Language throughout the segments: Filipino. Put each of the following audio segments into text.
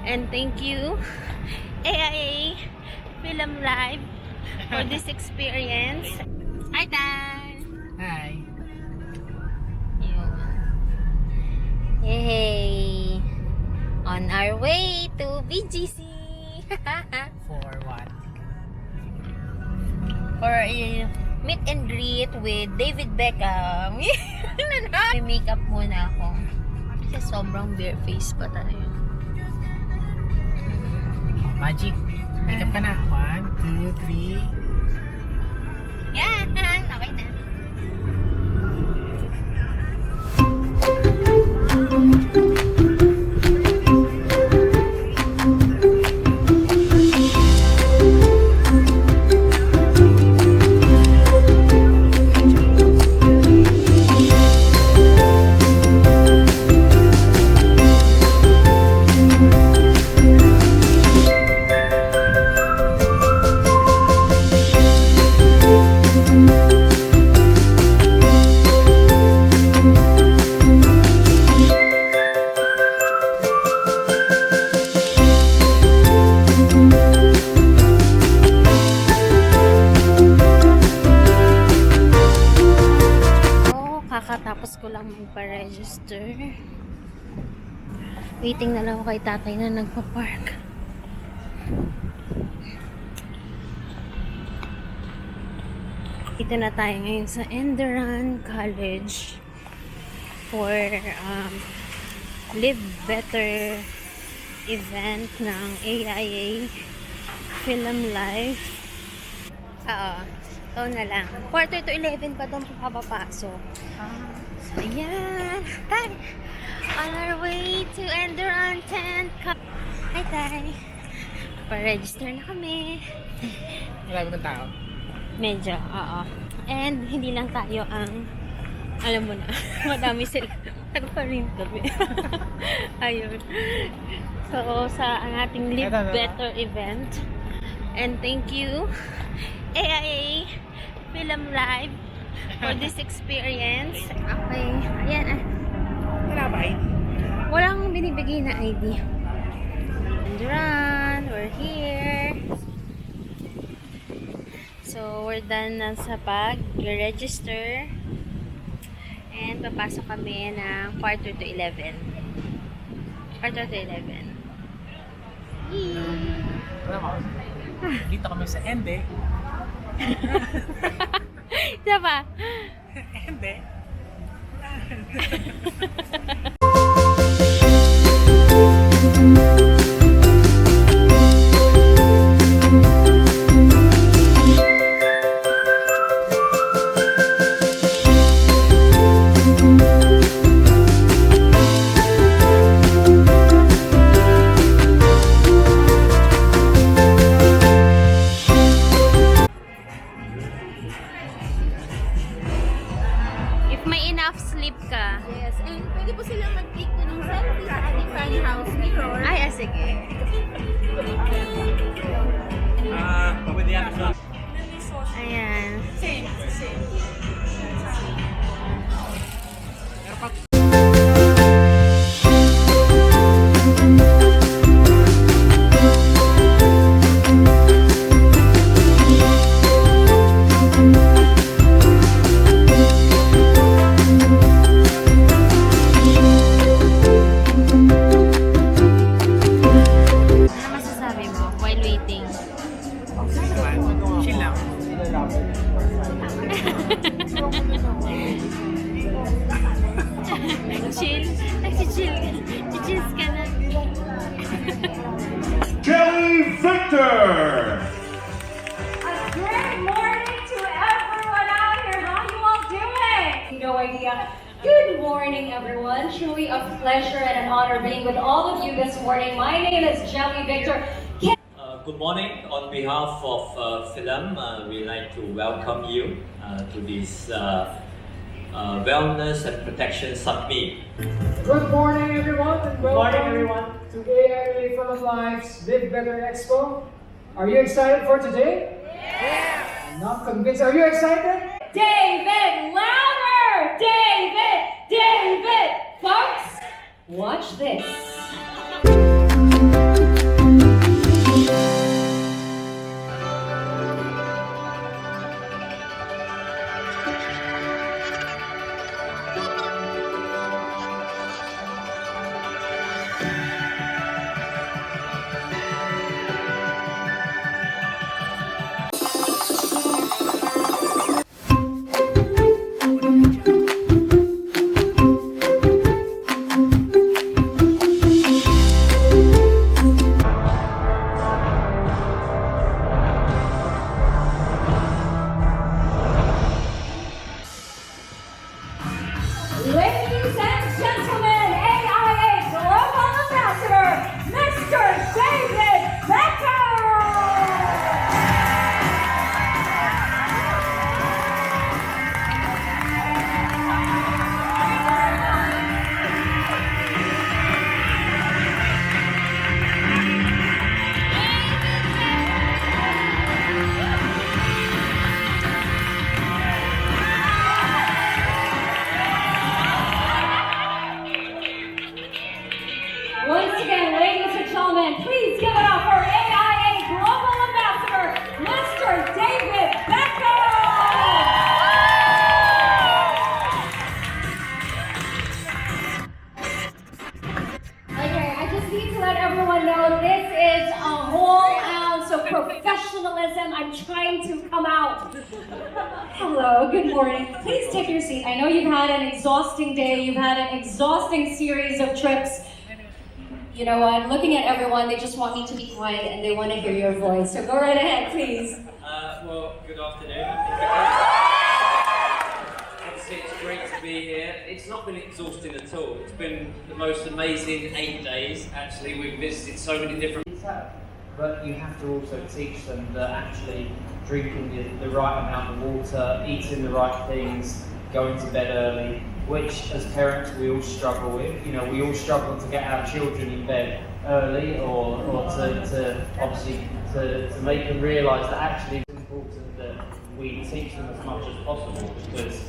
And thank you, AIA Philam Life, for this experience. Hi, Dad! Hi! Yun. Hey! On our way to BGC! For what? For a meet and greet with David Beckham. May makeup muna ako. Kasi sobrang bare face pa tayo. Magic! Makeup ka na. 1, 2, 3. Yan! Okay na. Kakatapos ko lang magpa-register. Waiting na lang ako kay tatay na nagpa-park. Dito na tayo ngayon sa Enderan College for Live Better event ng AIA Philam Life. Oo. Ito na lang. 10:45 pa doon papapasok. So, ayan. Hi! On our way to Enderan tent. Hi, Tay. Pa-register na kami. Marami ng tao. Medyo, oo. And hindi lang tayo ang, alam mo na, madami sila. Nagpa rin kami. Ayun. So, sa ang ating Live Better event. And thank you, AIA Philam Life, for this experience. Okay. Ayan. Wala ba ID? Walang binibigay na ID. Enderan, we're here. So, we're done na sa pag-register. And papasok kami ng 10:45. 10:45. Wala ba? Dito kami sa Ende. Isa pa? Ende. May enough sleep ka. Yes, and pwede po silang mag-take po ng selfie sa ating fan house mirror. Ay, sige. Ayan. Chill lang. Chill. Nag-chill. Chills ka na. Kelly Victor! Good morning to everyone out here. How you all doing? No idea. Good morning, everyone. Truly a pleasure and an honor being with all of you this morning. My name is Kelly Victor. Good morning. On behalf of Philam, we'd like to welcome you to this Wellness and Protection Summit. Good morning, everyone, and welcome to AIA Philam Life's Live Better Expo. Are you excited for today? Yeah! I'm not convinced. Are you excited? David, louder! David! Folks, watch this. gentlemen, please give it up for AIA Global Ambassador, Mr. David Beckham! Okay, I just need to let everyone know this is a whole ounce of professionalism. I'm trying to come out. Hello, good morning. Please take your seat. I know you've had an exhausting day. You've had an exhausting series of trips. You know what? Looking at everyone, they just want me to be quiet and they want to hear your voice. So go right ahead, please. Well, good afternoon. Obviously, it's great to be here. It's not been exhausting at all. It's been the most amazing 8 days. Actually, we've visited so many different. But you have to also teach them that actually drinking the right amount of water, eating the right things, going to bed early, which as parents we all struggle with. You know, we all struggle to get our children in bed early or to obviously to make them realise that actually it's important that we teach them as much as possible, because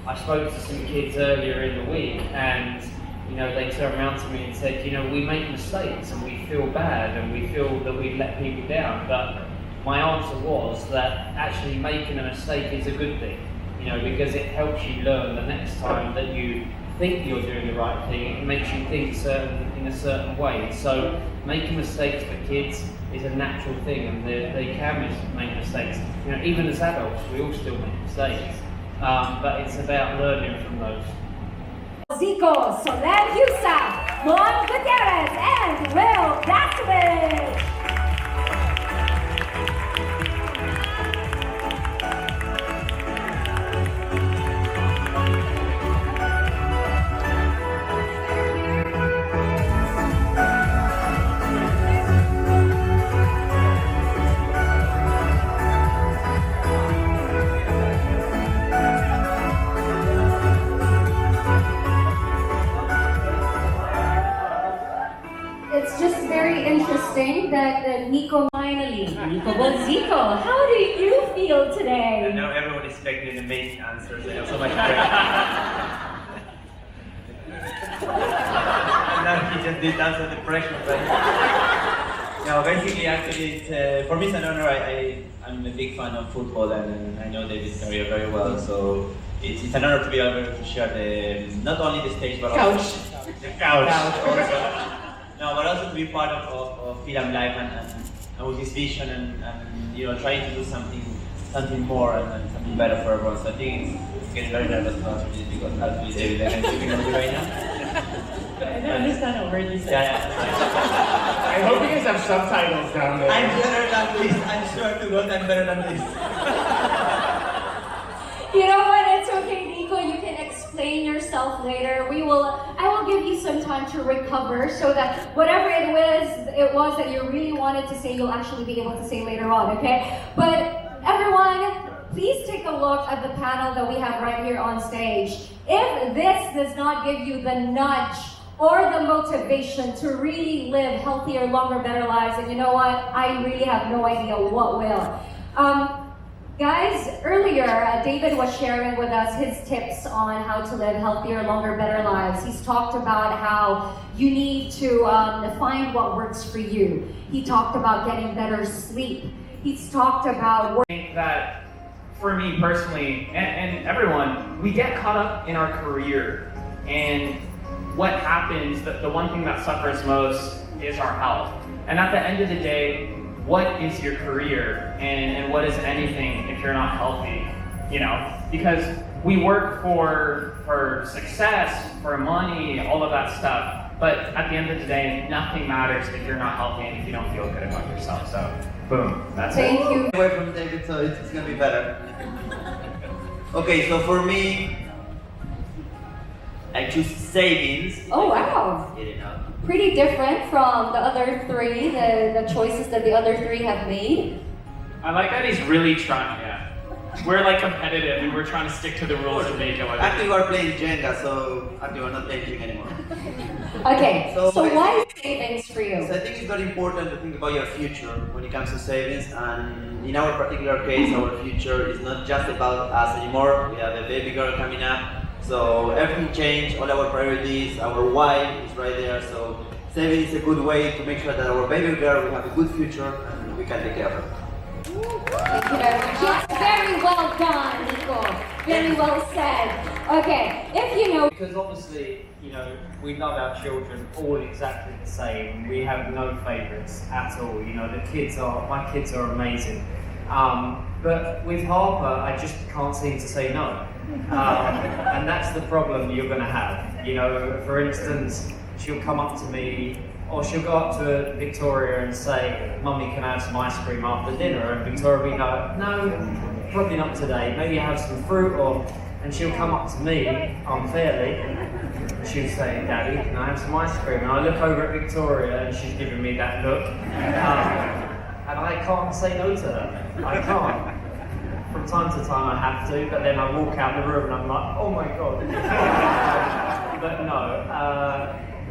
I spoke to some kids earlier in the week and you know, they turned around to me and said, you know, we make mistakes and we feel bad and we feel that we've let people down. But my answer was that actually making a mistake is a good thing, you know, because it helps you learn the next time that you think you're doing the right thing. It makes you think in a certain way. So making mistakes for kids is a natural thing, and they can make mistakes. You know, even as adults, we all still make mistakes. But it's about learning from those. Bolzico, Solenn Heusaff, Mond, Gutierrez, and Dasovich. It's just very interesting that Nico finally, Nico Bolzico, how do you feel today? I know everyone is expecting amazing answers. I have so much pressure. And he just did answer the pressure. But no, basically, actually, for me it's an honor. I'm a big fan of football, and I know David's career very well. So it's an honor to be able to share not only the stage but also the couch also. No, but also to be part of Philam Life and with his vision and you know, trying to do something more and something better for everyone. So I think it's getting very nervous to answer this because actually David Beckham is speaking to me right now. I don't understand a word you said. Yeah. I hope you guys have subtitles down there. I'm better than this. I'm sure to God I'm better than this. You know what? It's okay, Nico. You can explain yourself later. I will give you some time to recover so that whatever it was that you really wanted to say, you'll actually be able to say later on, okay? But everyone, please take a look at the panel that we have right here on stage. If this does not give you the nudge or the motivation to really live healthier, longer, better lives, and you know what? I really have no idea what will. Guys, earlier David was sharing with us his tips on how to live healthier, longer, better lives. He's talked about how you need to find what works for you. He talked about getting better sleep. He's talked about I think that for me personally, and everyone, we get caught up in our career, and what happens, the one thing that suffers most is our health. And at the end of the day, what is your career and what is anything if you're not healthy, you know? Because we work for success, for money, all of that stuff, but at the end of the day, nothing matters if you're not healthy and if you don't feel good about yourself. So, boom, that's it. Thank you. Away from David, so it's gonna be better. Okay, so for me, I choose savings. Oh, wow. You know. Pretty different from the other three, the choices that the other three have made. I like that he's really trying, yeah. We're like competitive and we're trying to stick to the rules and make it like Actually, we're playing Jenga, so actually we're not playing Jenga anymore. Okay, so basically, why is savings for you? So I think it's very important to think about your future when it comes to savings, and in our particular case, our future is not just about us anymore. We have a baby girl coming up, so everything changed, all our priorities, our why is right there, so saving is a good way to make sure that our baby girl will have a good future and we can take care of her. Thank you very much. Yes, very well done, Nico. Very well said. Okay, if you know. Because obviously, you know, we love our children all exactly the same. We have no favourites at all. You know, my kids are amazing. But with Harper, I just can't seem to say no. And that's the problem you're going to have. You know, for instance, she'll come up to me, or she'll go up to Victoria and say, "Mummy, can I have some ice cream after dinner?" And Victoria will be like, "No, probably not today. Maybe have some fruit," and she'll come up to me unfairly. She'll say, "Daddy, can I have some ice cream?" And I look over at Victoria and she's giving me that look. And I can't say no to her. I can't. From time to time I have to, but then I walk out the room and I'm like, oh my God. But no,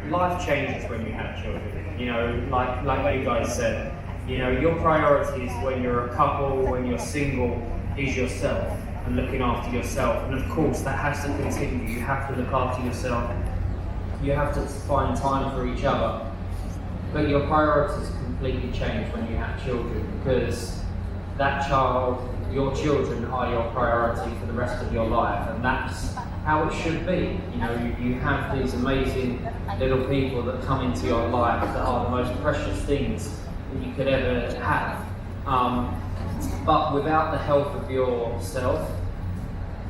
life changes when you have children. You know, like you guys said, you know, your priorities when you're a couple, when you're single, is yourself and looking after yourself. And of course that has to continue. You have to look after yourself. You have to find time for each other. But your priorities completely change when you have children, because that child, your children are your priority for the rest of your life, and that's how it should be. You know, you have these amazing little people that come into your life that are the most precious things that you could ever have. But without the health of yourself,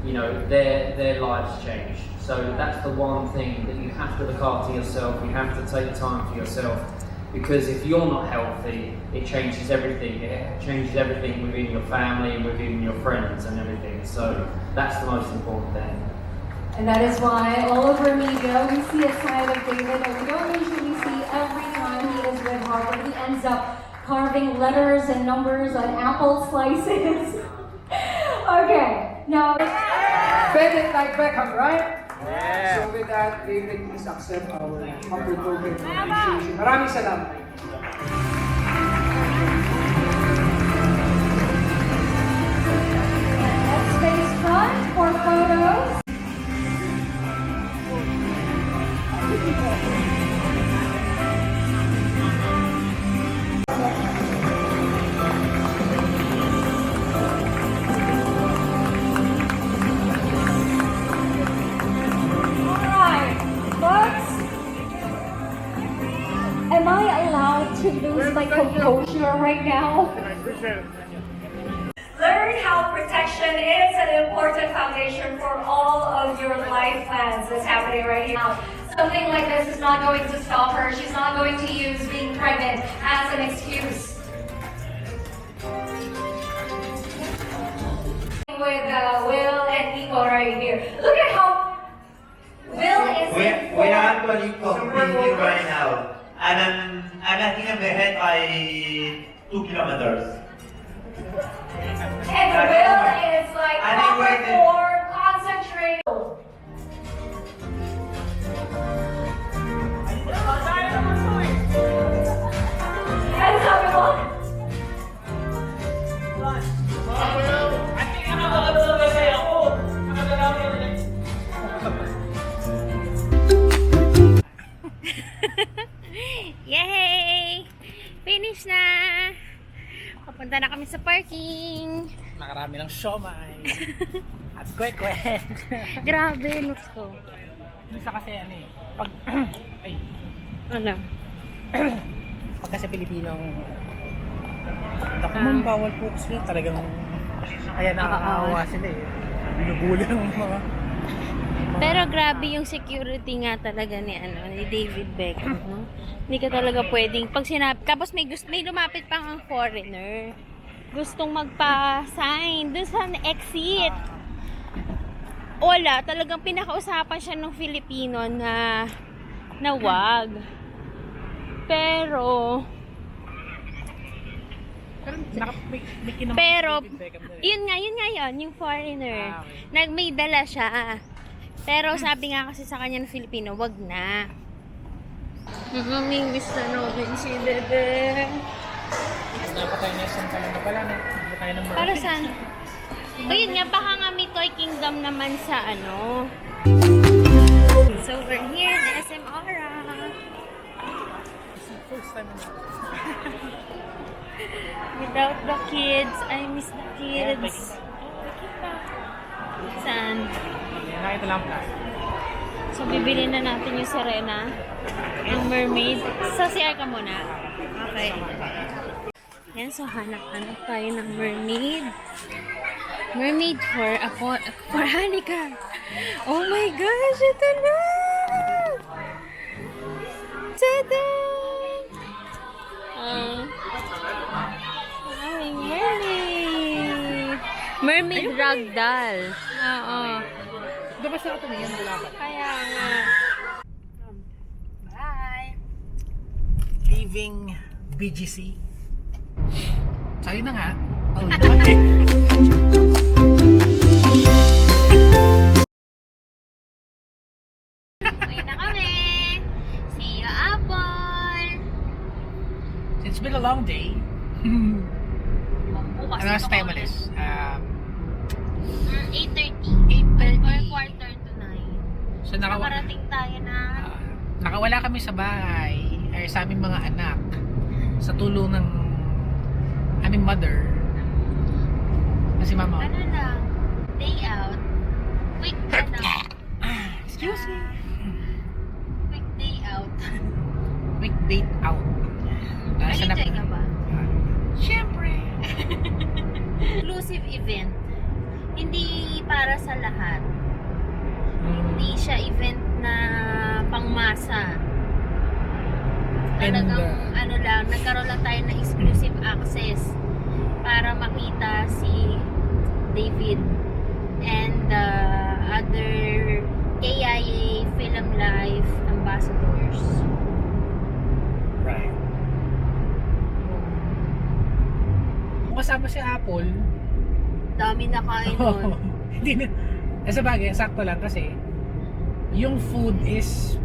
you know, their lives change. So that's the one thing that you have to look after yourself. You have to take time for yourself. Because if you're not healthy, it changes everything. It changes everything within your family and within your friends and everything. So that's the most important thing. And that is why all over media we see a side of David that we don't usually see every time he is with Harper. He ends up carving letters and numbers on apple slices. Okay, now. David like Beckham, right? Yeah. So with that, David, please accept our humble token of appreciation. Maraming salamat. Let's face front for photos. Am I allowed to lose my composure right now? Learn how protection is an important foundation for all of your life plans that's happening right now. Something like this is not going to stop her. She's not going to use being pregnant as an excuse. With Will and Nico right here. Look at how Will is in We are actually competing right now. I'm I think I'm ahead by 2 kilometers. And Will is like proper form, concentrate. And sabi mo? Yay! Finish na! Papunta na kami sa parking. Nakarami ng siomay. At kwek-kwek. Grabe, looks ko. Isa kasi ano eh. Pag... ay. Ano? Pag kasi Pilipinong... Naku, bawal po sila. Talagang... Kaya nakakaawa sila eh. Binubuli ng mga... Pero grabe yung security nga talaga ni David Beckham, no? Hindi ka talaga pwedeng pag sinabi, tapos may lumapit pang ang foreigner. Gustong magpa-sign dun sa exit. Wala, talagang pinakausapan siya ng Filipino na wag. Pero yun, yung foreigner. May dala siya. Pero sabi nga kasi sa kanya ng Filipino, wag na. Mamingwis na namin si Dede. Napatay niya sa talaga pala, no? Para saan? O yun nga, baka nga may Toy Kingdom naman sa So we're here in SM Aura. first time na. Without the kids, I miss the kids. Saan? Nakita lang plus. So, bibili na natin yung Serena. Yung mermaid. Sa CR ka muna. Okay. Yan, so hanap-hanap tayo ng mermaid. Mermaid for Hanika. Oh my gosh, ito na! Tada! Aming mermaid. Mermaid ragdoll. Oo. Ito ba sa tumingin? Wala ka. Kaya nga. Bye! Leaving BGC. Sa'yo na nga. Oh, Uwi na kami. See you, Apple. It's been a long day. Bukas Ano sa tayo ito malis? 8:30. Or quarter to 9. So Nakarating tayo na. nakawala kami sa bahay ay sa aming mga anak sa tulong ng aming mother. Kasi mama. Ano lang? Day out. Quick Excuse me. Quick day out. Quick date out. Nag-enjoy ka ba? Siyempre. Inclusive event. Hindi para sa lahat. Hindi siya event na pangmasa. Talagang ano lang, nagkaroon lang tayo ng exclusive access para makita si David and the other AIA Philam Life ambassadors. Right. Kung kasama si Apple, Dami na kain nun. hindi na. Sa bagay, sakto lang kasi yung food is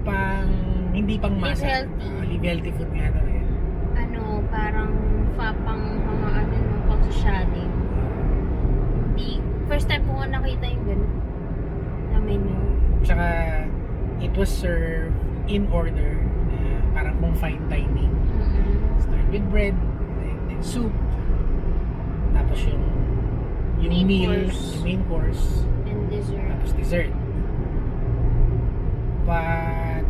hindi pang masa. Live healthy. Live healthy food nga daw eh. Ano, parang pang mga ano nung pang socialing. Hindi, first time ko nga nakita yung gano'n na menu. Tsaka it was served in order, parang kung fine dining. Start with bread, then soup, tapos yung Main meal, course. yung main course, And dessert. tapos dessert. But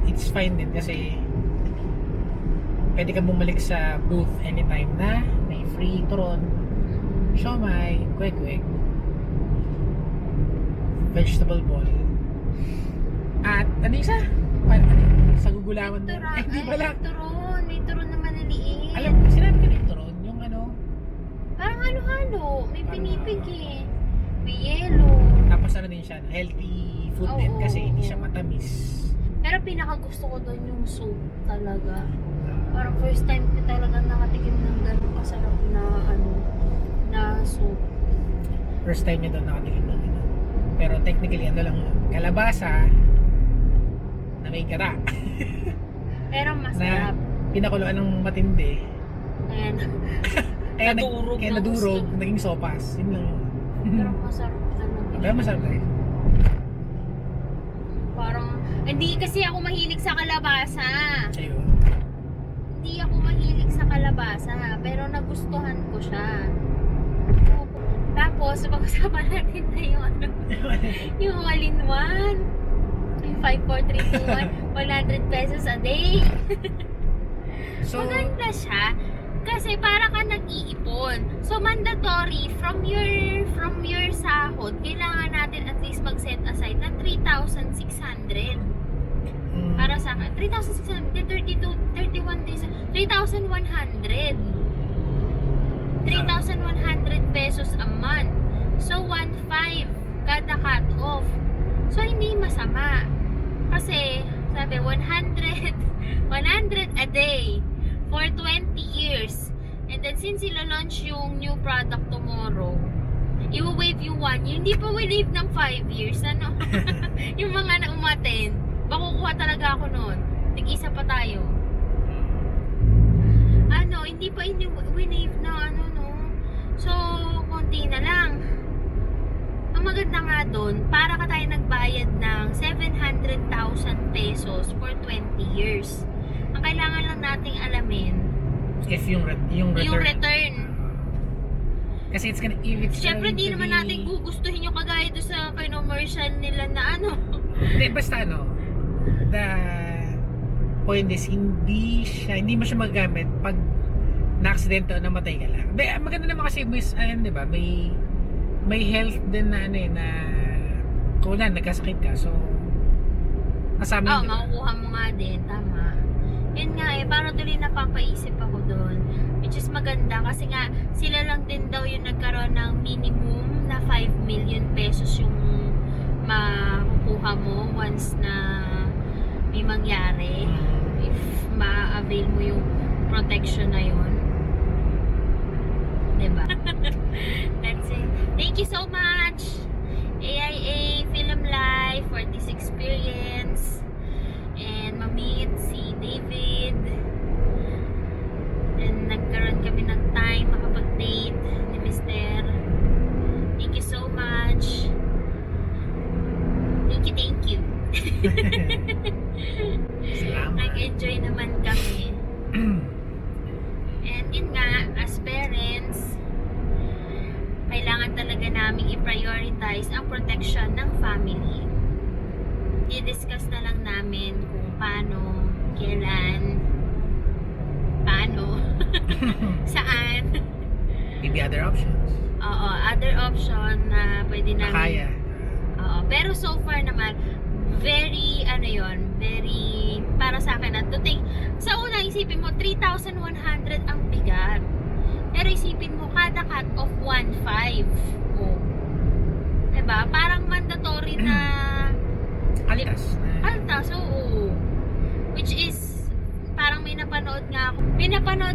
it's fine din kasi pwede ka bumalik sa booth anytime na may free turon, siomai, kwek-kwek, vegetable ball, at ano isa? Sa gugulawan mo. Di pala. May turon na maliliit. Alam mo, sinabi ko na yung turon, yung ano, Parang halo-halo. May pinipig eh. May yelo. tapos ano din siya, healthy food din kasi hindi siya matamis. Pero pinaka-gusto ko doon yung soup talaga. Parang first time ko talaga nakatikim ng gano'ng kasarap na na soup. First time niya doon nakatikim ng ano. Pero technically, ano lang yun, kalabasa na may gara. Pero masarap. Na pinakuluan ng matindi. Ayan. Kaya nadurog, naging sopas. Yun lang yun. Pero masarap talaga. Pero masarap tayo. Parang, hindi kasi ako mahilig sa kalabasa. Ayun. Hindi ako mahilig sa kalabasa. Pero nagustuhan ko siya. Tapos, pag-usapan natin na yung ano, yung all-in-one. Yung 54321, 100 pesos a day. So, maganda siya. Kasi para ka nag-iipon. So, mandatory from your sahod, kailangan natin at least mag-set aside na 3,600. Para sa akin, 3,600, 32, 31 days, 3,100. 3,100 pesos a month. So, 1,500 kada cut-off. So, hindi masama. Kasi, sabi, 100 a day for 20 years. And then, since ilo-launch yung new product tomorrow, i-waive yung 1 year. Hindi pa waive ng 5 years. Ano? Yung mga na-umattend. Makukuha talaga ako nun. Tig-isa pa tayo. Ano, hindi pa waive na ano, no? So, konti na lang. Ang maganda nga doon, para ka tayo nagbayad ng 700,000 pesos for 20 years. Ang kailangan lang nating alamin If yung return. yung return. Kasi it's gonna, if it's Siyempre, going di to naman be- natin gugustuhin yung kagaya doon sa commercial nila na ano. Hindi, basta the point is, hindi mo siya magagamit pag na-aksidente o namatay ka lang. Maganda naman kasi, ayun, di ba, may health din na na kung nagkasakit ka, so kasama yun, di ba? Makukuha mo nga din, tama. Yun nga parang tuloy napapaisip ako doon. Which is maganda kasi nga sila lang din daw yung nagkaroon ng minimum na 5 million pesos yung makukuha mo once na may mangyari. If ma-avail mo yung protection na yun. Diba? That's it. Thank you so much, AIA Philam Life, for this experience. And ma-meet si David. And nagkaroon kami ng time makapag-date ni Mr. Thank you so much. Thank you. Salamat. Nag-enjoy naman kami. And yun nga, as parents, kailangan talaga namin i-prioritize ang protection ng family. I-discuss na lang namin kung paano, kailan, saan. Maybe other options. Oo, other option na pwede namin. Kaya. Oo, pero so far naman, very, very, para sa akin, sa una, isipin mo, 3,100 ang bigat. Pero isipin mo, kada cut off 1,500. Oh. Diba? Parang mandatory na Altas, oo. Which is, parang may napanood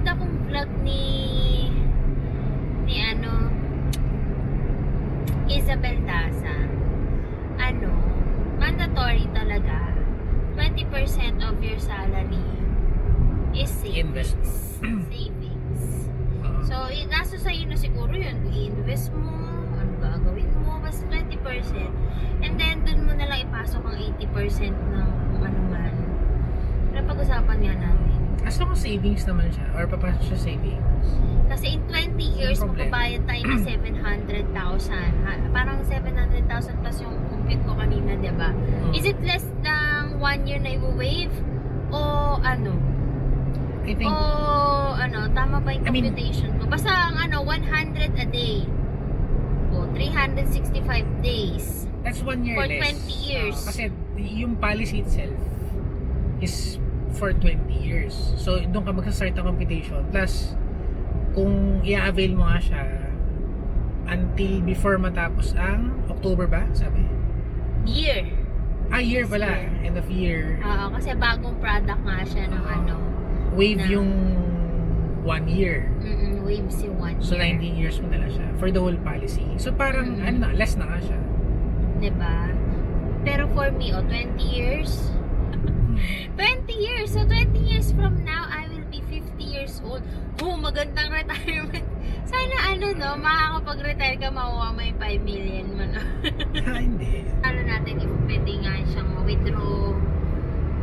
akong vlog ni Isabel Daza. Mandatory talaga. 20% of your salary is savings. Savings. So, nasa sa'yo na siguro yun. I-invest mo, ano gagawin mo, basta 20%. And then, dun mo na lang ipasok ang 80% ng ano man. Pero pag-usapan nga natin. As long as savings naman siya, or papasok siya savings. Kasi in 20 years, magbabayad tayo ng 700,000. Parang 700,000 plus yung compute ko kanina, diba? Is it less than 1 year na i-wave? O ano? I think, tama ba yung computation ko? Basta ang 100 a day. O, 365 days. that's 1 year For less. 20 years. Kasi yung policy itself is for 20 years. So, doon ka magsa-start ng computation. Plus, kung i-avail mo nga siya until before matapos ang October ba? Sabi? Year. Year pala. End of year. Oo, kasi bagong product nga siya ng Wave yung 1 year. Wave si 1 year. So, 19 years mo na lang siya. For the whole policy. So, parang, less na nga siya. Diba? Pero for me, 20 years. 20 years! So, 20 years from now, I will be 50 years old. Magandang retirement. Sana, makakapag-retire ka, makuha mo yung 5 million mo, no? Hindi. Natin, if pwede nga siyang ma-withdraw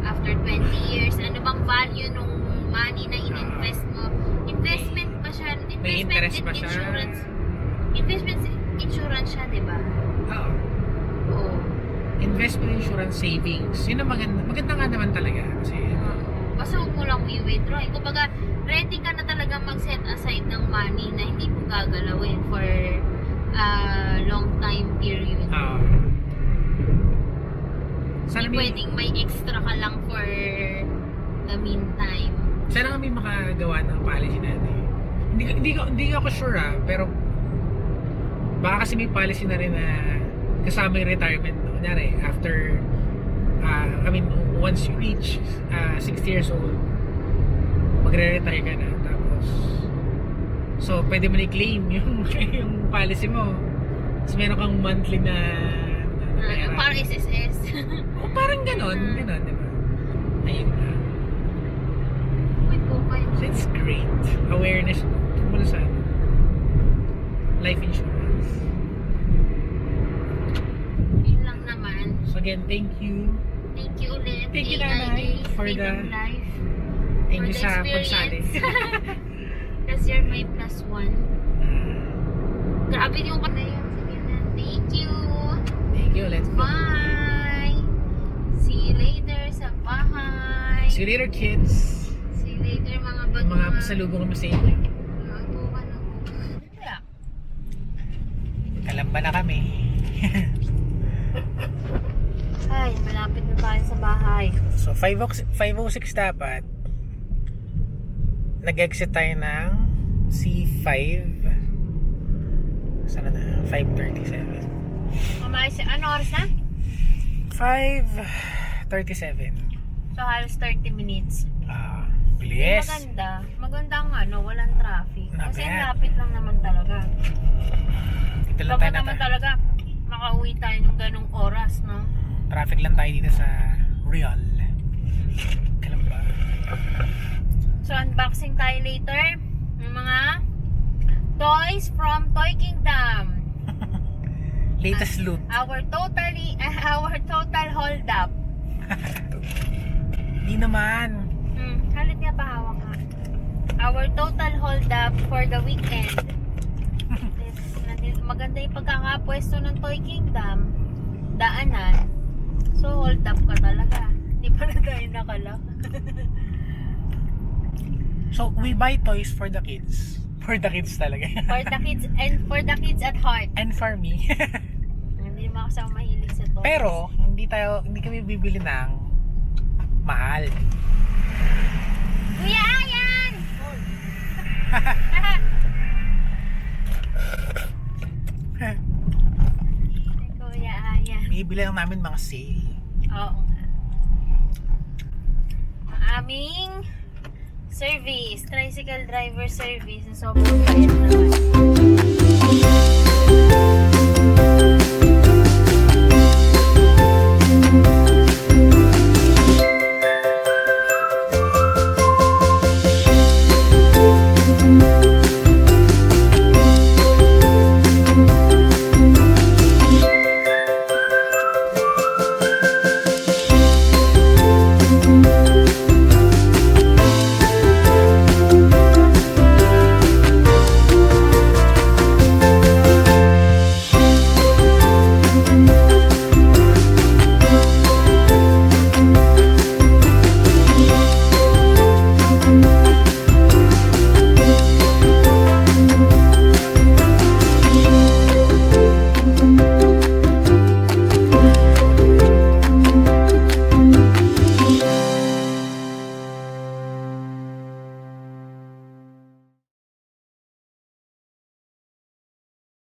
after 20 years. Ano bang value nung money na in-invest mo? Investment pa siya. May interest pa siya. Insurance. Investment insurance siya, diba? Oo. Investment insurance savings. Yun ang maganda nga naman talaga. Kasi, basta huwag mo lang i-withdraw. Kumbaga, ready ka na talaga mag-set aside ng money na hindi mo gagalawin for a long time period. Sana Hindi pwedeng may extra ka lang for the meantime. Sana kami makagawa ng policy natin. Hindi ako sure pero baka kasi may policy na rin na kasama yung retirement. Kunyari, after once you reach 60 years old, magre-retire ka na. Tapos, so, pwede mo na-claim yung policy mo. Tapos meron kang monthly na Parang SSS. Parang ganon, diba? Ayun na. So, it's great. Awareness mula sa life insurance. Yun lang naman. So again, thank you. Thank you ulit. Thank you, AIA Nanay, for Philam Life. Thank you the sa experience. pagsali. Kasi you're my +1. Grabe yung na yun. Sige na. Thank you. Thank you, let's go. Bye. See you later sa bahay. See you later, kids. See you later, mga bag. Mga pasalubong kami sa inyo. Kalamba na kami. Ay, malapit na tayo sa bahay. So 5:06 dapat. Nag-exit tayo ng C5. Sana na? 5:37. Ano oras na? 5:37. So, halos 30 minutes. Bilis. Maganda ang walang traffic. Not Kasi bad. lapit lang naman talaga. Dito lang Dapat tayo naman talaga makauwi tayo ng ganung oras, no? Traffic lang tayo dito sa Real. Kalamba. So, unboxing tayo later ng mga toys from Toy Kingdom. Latest loot. Our total hold up. Di naman. Halit nga pa hawak ka. Our total hold up for the weekend. Maganda yung pagkakapwesto ng Toy Kingdom. Daanan. So, hold up ka talaga. Hindi pa na tayo nakala. So, we buy toys for the kids. For the kids talaga. For the kids and for the kids at heart. And for me. Hindi naman kasi ako mahilig sa toys. Pero, hindi kami bibili ng mahal. Kuya Ayan! Kuya Ayan. Bibili lang namin mga sale. Oo nga. Ang aming service, tricycle driver service, na sobrang bayad naman.